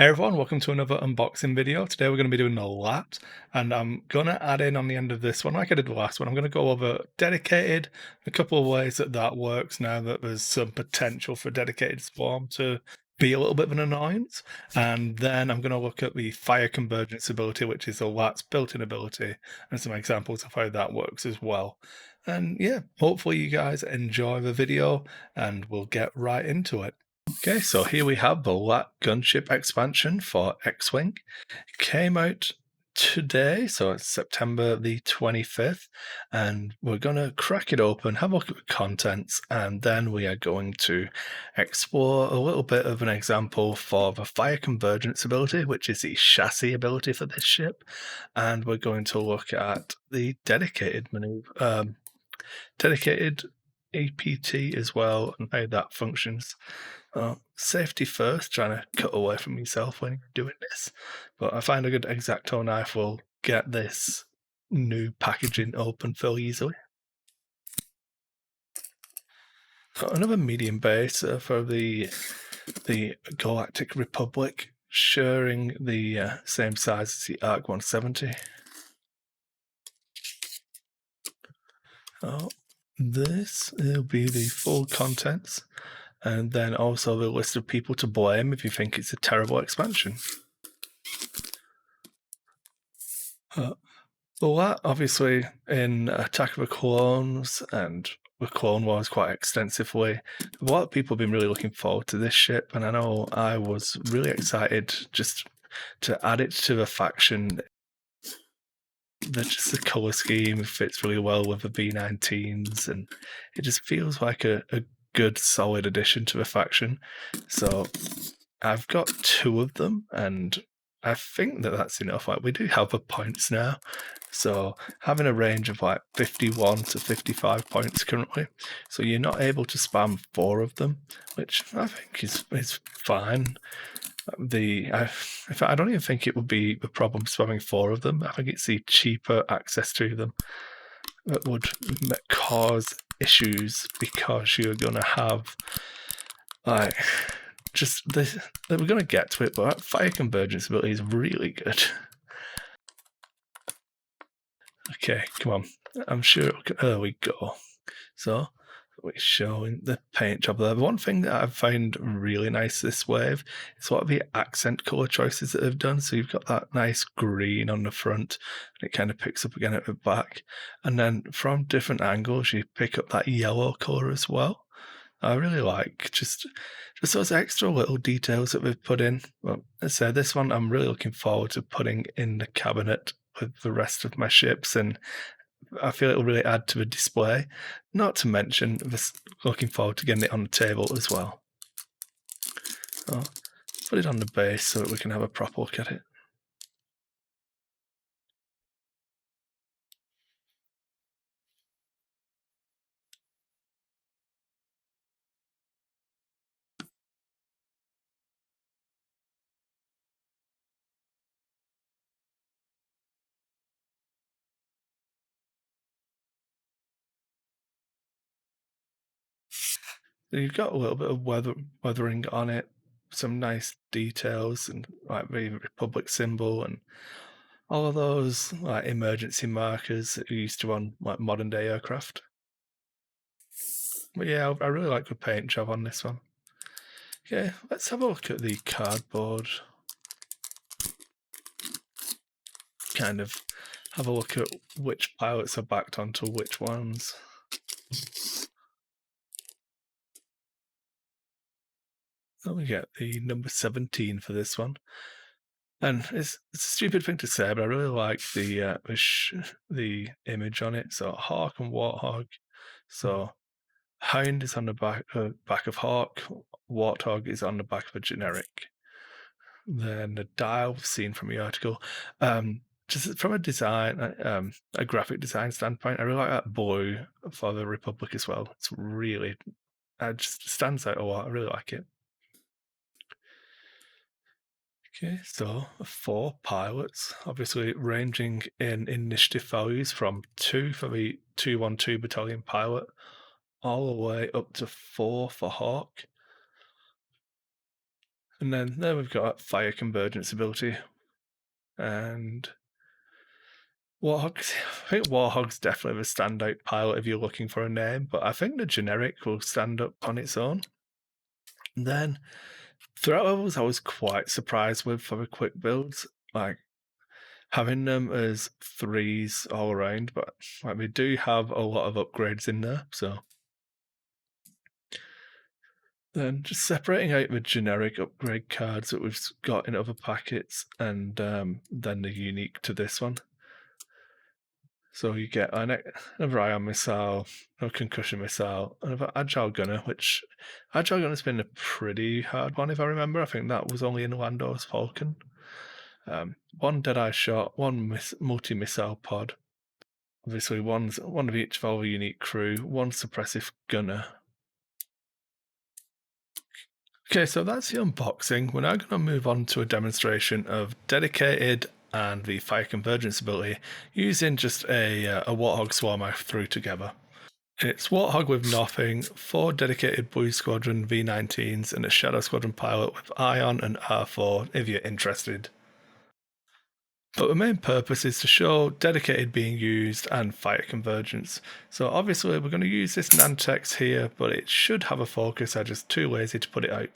Hey everyone, welcome to another unboxing video. Today we're going to be doing a LAT, and I'm going to add in on the end of this one, like I did the last one, I'm going to go over dedicated, a couple of ways that works now that there's some potential for dedicated swarm to be a little bit of an annoyance. And then I'm going to look at the fire convergence ability, which is the LAT's built-in ability, and some examples of how that works as well. And yeah, hopefully you guys enjoy the video and we'll get right into it. Okay, so here we have the LAT gunship expansion for X-Wing. It came out today, so it's September the 25th, and we're going to crack it open, have a look at the contents, and then we are going to explore a little bit of an example for the fire convergence ability, which is the chassis ability for this ship, and we're going to look at the dedicated maneuver, dedicated APT as well, and how that functions. Safety first, trying to cut away from yourself when you're doing this. But I find a good X-Acto knife will get this new packaging open fairly easily. Got another medium base for the Galactic Republic, sharing the same size as the ARC 170. This will be the full contents, and then also the list of people to blame if you think it's a terrible expansion. Well, that obviously in Attack of the Clones and the Clone Wars quite extensively. A lot of people have been really looking forward to this ship, and I know I was really excited just to add it to the faction. Just the color scheme fits really well with the B19s, and it just feels like a good solid addition to the faction. So I've got two of them, and I think that that's enough. Like, we do have the points now, so having a range of like 51 to 55 points currently, so you're not able to spam 4 of them, which I think is fine. I don't even think it would be a problem spamming 4 of them. I think it's the cheaper access to them that would cause issues, because you're gonna have like just this. We're gonna get to it, but that fire convergence ability is really good. Okay, come on. I'm sure. There we go. So we're showing the paint job there. The one thing that I've found really nice this wave is what the accent color choices that they've done. So you've got that nice green on the front, and it kind of picks up again at the back. And then from different angles, you pick up that yellow color as well. I really like just those extra little details that we've put in. Well, as I said, this one I'm really looking forward to putting in the cabinet with the rest of my ships, and I feel it'll really add to the display. Not to mention, this, looking forward to getting it on the table as well. So, put it on the base so that we can have a proper look at it. So you've got a little bit of weathering on it, some nice details, and like the Republic symbol, and all of those like emergency markers that you used to on like modern day aircraft. But yeah, I really like the paint job on this one. Okay, let's have a look at the cardboard. Kind of have a look at which pilots are backed onto which ones. So we get the number 17 for this one. And it's a stupid thing to say, but I really like the image on it. So Hawk and Warthog. So Hound is on the back of Hawk. Warthog is on the back of a generic. Then the dial seen from the article. Just from a design, a graphic design standpoint, I really like that blue for the Republic as well. It's really, it just stands out a lot. I really like it. Okay, so 4 pilots, obviously ranging in initiative values from 2 for the 212 battalion pilot, all the way up to 4 for Hawk. And then there we've got fire convergence ability. And Warhogs, I think Warhog's definitely the standout pilot if you're looking for a name, but I think the generic will stand up on its own. And then threat levels, I was quite surprised with for the quick builds, like having them as 3s all around, but like we do have a lot of upgrades in there, so. Then just separating out the generic upgrade cards that we've got in other packets and then the unique to this one. So you get another ion missile, a concussion missile, another agile gunner, which agile gunner's been a pretty hard one if I remember. I think that was only in Lando's Falcon. One Deadeye shot, one multi-missile pod. Obviously, one of each of our unique crew, one suppressive gunner. Okay, so that's the unboxing. We're now going to move on to a demonstration of dedicated and the fire convergence ability using just a Warthog Swarm I threw together. It's Warthog with nothing, 4 dedicated Blue Squadron V19s, and a Shadow Squadron pilot with Ion and R4 if you're interested. But the main purpose is to show dedicated being used and fire convergence. So obviously we're going to use this Nantex here, but it should have a focus, I'm just too lazy to put it out.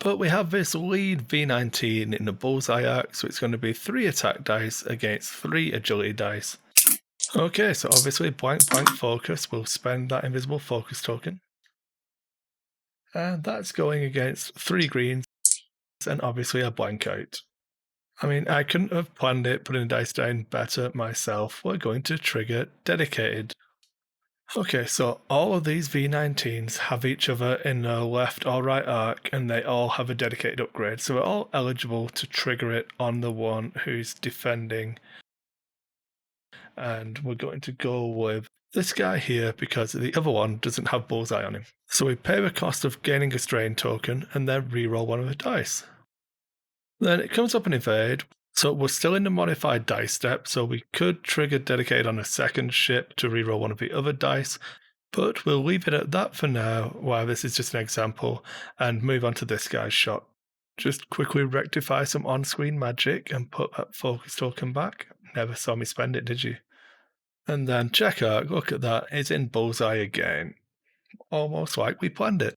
But we have this lead V19 in the bullseye arc, so it's going to be 3 attack dice against 3 agility dice. Okay, so obviously blank focus will spend that invisible focus token. And that's going against 3 greens and obviously a blank out. I mean, I couldn't have planned it, putting the dice down better myself. We're going to trigger dedicated. Okay, so all of these V19s have each other in the left or right arc, and they all have a dedicated upgrade. So we're all eligible to trigger it on the one who's defending. And we're going to go with this guy here because the other one doesn't have bullseye on him. So we pay the cost of gaining a strain token and then reroll one of the dice. Then it comes up an evade. So we're still in the modified dice step, so we could trigger dedicated on a second ship to reroll one of the other dice, but we'll leave it at that for now, while this is just an example, and move on to this guy's shot. Just quickly rectify some on-screen magic and put that focus token back. Never saw me spend it, did you? And then check arc, look at that, it's in bullseye again. Almost like we planned it.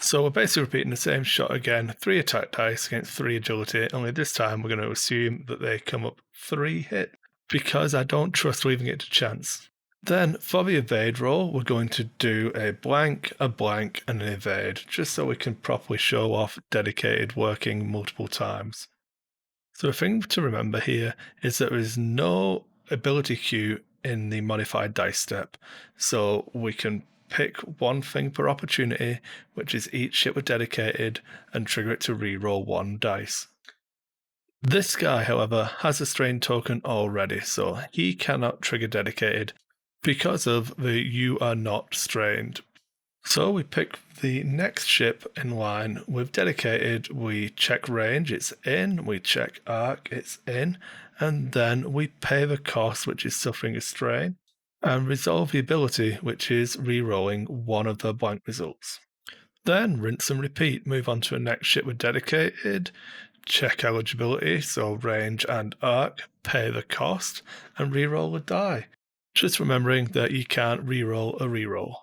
So we're basically repeating the same shot again, 3 attack dice against 3 agility, only this time we're going to assume that they come up 3 hit, because I don't trust leaving it to chance. Then for the evade roll, we're going to do a blank, and an evade, just so we can properly show off dedicated working multiple times. So the thing to remember here is that there is no ability queue in the modified dice step, so we can pick one thing per opportunity, which is each ship with dedicated, and trigger it to reroll 1 dice. This guy, however, has a strain token already, so he cannot trigger dedicated because of the you are not strained. So we pick the next ship in line with dedicated, we check range, it's in, we check arc, it's in, and then we pay the cost, which is suffering a strain, and resolve the ability, which is re-rolling one of the blank results. Then rinse and repeat, move on to a next ship with dedicated, check eligibility, so range and arc, pay the cost, and re-roll a die. Just remembering that you can't re-roll a re-roll.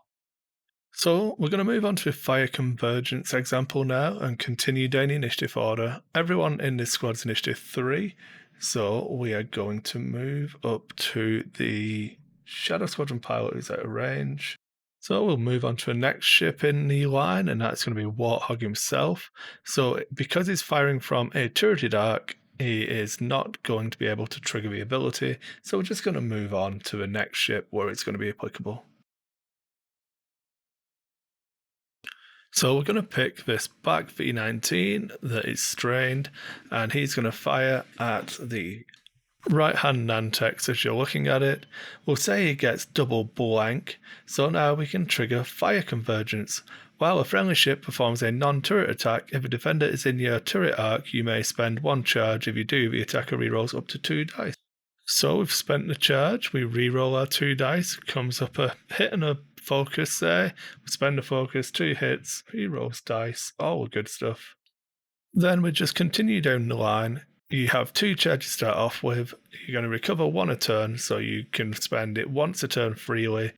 So we're going to move on to a fire convergence example now and continue down the initiative order. Everyone in this squad is initiative 3, so we are going to move up to the Shadow Squadron pilot who's out of range. So we'll move on to a next ship in the line, and that's going to be Warthog himself. So because he's firing from a turreted arc, he is not going to be able to trigger the ability. So we're just going to move on to the next ship where it's going to be applicable. So we're going to pick this back V19 that is strained, and he's going to fire at the right-hand Nantex as you're looking at it. We'll say he gets double blank, so now we can trigger fire convergence. While a friendly ship performs a non-turret attack, if a defender is in your turret arc, you may spend 1 charge. If you do, the attacker rerolls up to 2 dice. So we've spent the charge, we reroll our 2 dice, comes up a hit and a focus there. We spend a focus, 2 hits, rerolls dice, all the good stuff. Then we just continue down the line. You have 2 charges to start off with. You're going to recover 1 a turn, so you can spend it once a turn freely.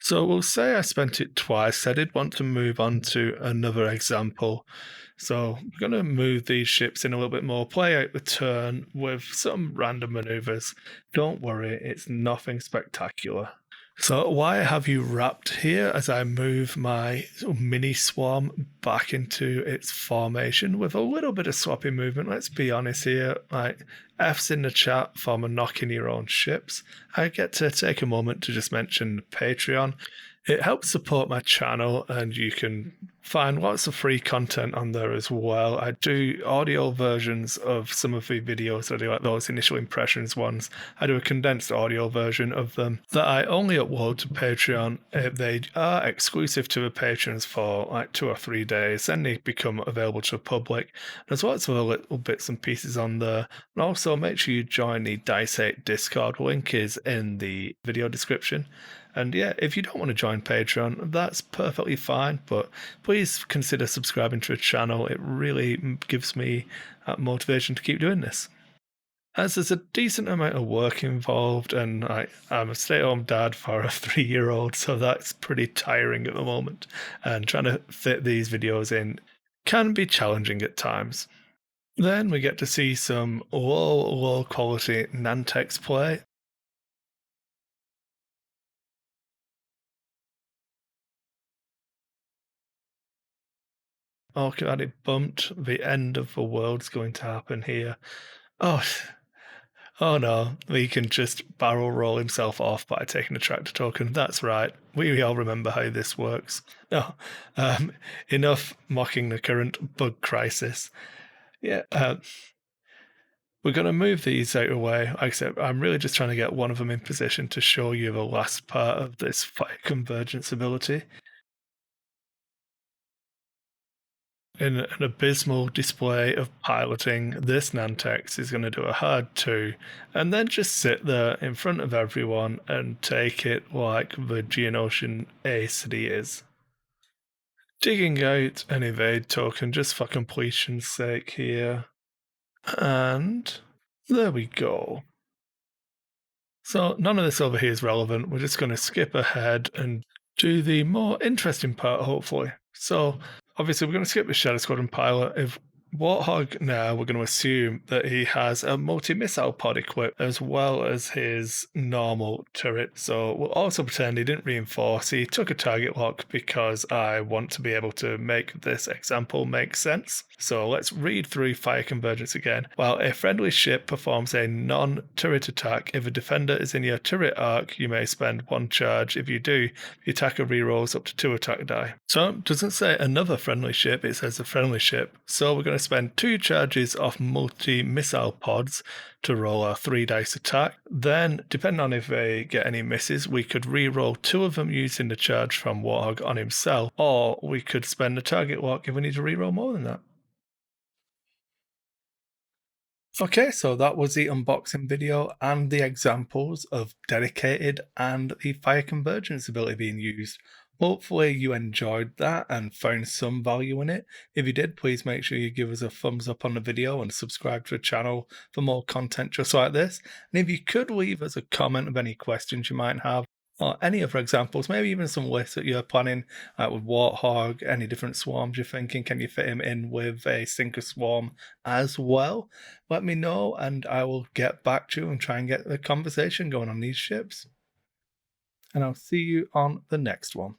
So we'll say I spent it twice. I did want to move on to another example. So we're going to move these ships in a little bit more, play out the turn with some random maneuvers. Don't worry, it's nothing spectacular. So why have you wrapped here as I move my mini swarm back into its formation with a little bit of sloppy movement? Let's be honest here. Like, F's in the chat for knocking your own ships. I get to take a moment to just mention Patreon. It helps support my channel, and you can find lots of free content on there as well. I do audio versions of some of the videos. I do like those initial impressions ones. I do a condensed audio version of them that I only upload to Patreon. They are exclusive to the patrons for like 2 or 3 days, then they become available to the public. There's lots of little bits and pieces on there. And also make sure you join the Dice 8 Discord. Link is in the video description. And yeah, if you don't want to join Patreon, that's perfectly fine, but please consider subscribing to the channel. It really gives me motivation to keep doing this. As there's a decent amount of work involved, and I'm a stay-at-home dad for a 3-year-old, so that's pretty tiring at the moment. And trying to fit these videos in can be challenging at times. Then we get to see some low quality Nantex play. Oh god, it bumped. The end of the world's going to happen here. Oh, oh no, he can just barrel roll himself off by taking a tractor token. That's right. We all remember how this works. No, enough mocking the current bug crisis. Yeah, we're going to move these out of the way. Like I said, I'm really just trying to get one of them in position to show you the last part of this fire convergence ability. In an abysmal display of piloting, this Nantex is going to do a hard 2 and then just sit there in front of everyone and take it like the Geonosian ace that he is. Digging out an evade token just for completion's sake here. And there we go. So none of this over here is relevant. We're just going to skip ahead and do the more interesting part, hopefully. So obviously, we're going to skip the Shadow Squadron pilot. If Warthog now, we're going to assume that he has a multi-missile pod equipped as well as his normal turret. So we'll also pretend he didn't reinforce. He took a target lock because I want to be able to make this example make sense. So let's read through fire convergence again. While a friendly ship performs a non-turret attack, if a defender is in your turret arc, you may spend 1 charge. If you do, the attacker rerolls up to 2 attack die. So it doesn't say another friendly ship, it says a friendly ship. So we're going to spend 2 charges off multi-missile pods to roll a 3 dice attack. Then, depending on if they get any misses, we could re-roll 2 of them using the charge from Warthog on himself, or we could spend a target lock if we need to re-roll more than that. Okay, so that was the unboxing video and the examples of dedicated and the fire convergence ability being used. Hopefully you enjoyed that and found some value in it. If you did, please make sure you give us a thumbs up on the video and subscribe to the channel for more content just like this. And if you could leave us a comment of any questions you might have, or any other examples, maybe even some lists that you're planning with Warthog, any different swarms you're thinking, can you fit him in with a sinker swarm as well? Let me know and I will get back to you and try and get the conversation going on these ships. And I'll see you on the next one.